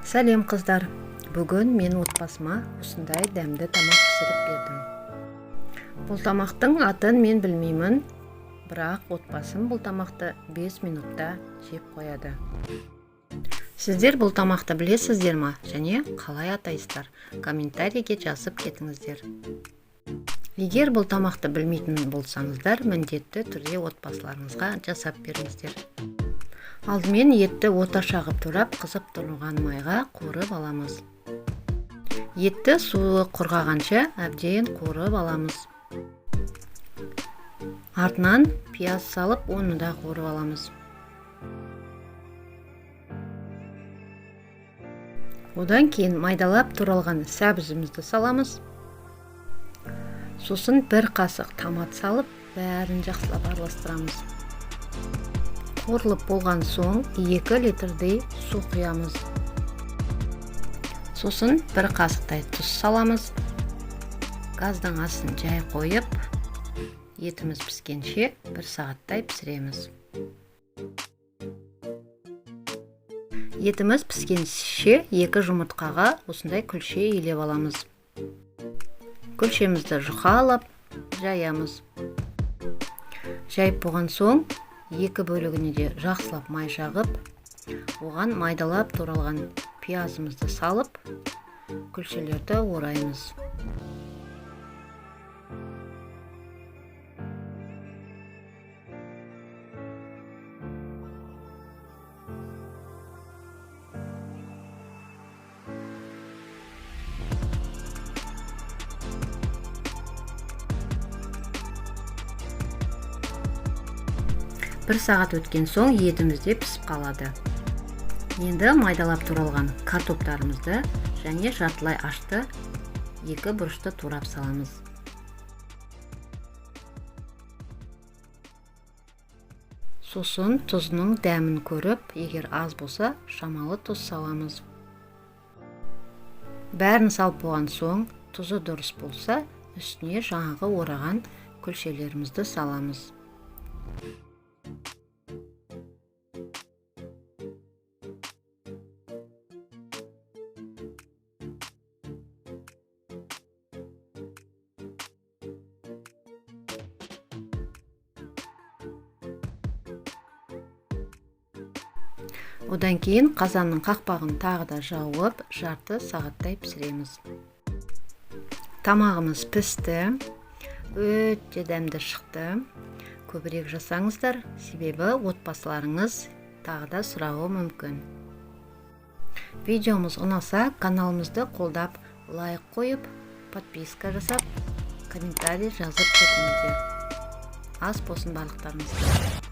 Сәлем қыздар. Бүгін мен отбасыма осындай дәмді тамақ пісіріп бердім. Бұл тамақтың атын мен білмеймін, бірақ отбасым бұл тамақты 5 минутта жеп қояды. Сіздер бұл тамақты білесіздер ма? Және қалай атайсыздар? Комментарийге жазып кетіңіздер. Егер бұл тамақты білмейтін болсаңыздар, міндетті түрде отбасыларыңызға жасап беріңіздер. Алдымен етті орташа қылып турап, қызып тұрған майға қуырып аламыз. Етті суы құрғағанша әбден қуырып аламыз. Артынан пияз салып, оны да қуырып аламыз. Одан кейін майдалап туралған сәбізімізді саламыз. Сосын бір қасық томат салып, бәрін жақсылап араластырамыз. Қуырылып болған соң 2 литрдей су құямыз. Сосын бір қасықтай тұз саламыз. Газдың астын жай қойып, етіміз піскенше 1 сағаттай пісіреміз. Етіміз піскенше 2 жұмыртқаға осындай күлше илеп аламыз. Күлшемізді жұқалап жаямыз. Жайып болған соң 2 бөлігіне де жақсылап май жағып, оған майдалап туралған пиязымызды салып, күлшелерді ораймыз. Бір сағат өткен соң етімізде пісіп қалады. Енді майдалап туралған картоптарымызды және жартылай ашты 2 бұрышты турап саламыз. Сосын тұзының дәмін көріп, егер аз болса, шамалы тұз саламыз. Бәрін салып болған соң, тұзы дұрыс болса, үстіне жаңағы ораған күлшелерімізді саламыз. Одан кейін қазанның қақпағын тағы да жауып, жарты сағаттай пісіреміз. Тамағымыз пісті, өте дәмді шықты. Көбірек жасаңыздар, себебі отбасыларыңыз тағы да сұрауы мүмкін. Видеомыз ұнаса, каналымызды қолдап, лайк қойып, подписка жасап, комментарий жазып кетіңіздер. Ас болсын барлықтарыңызға.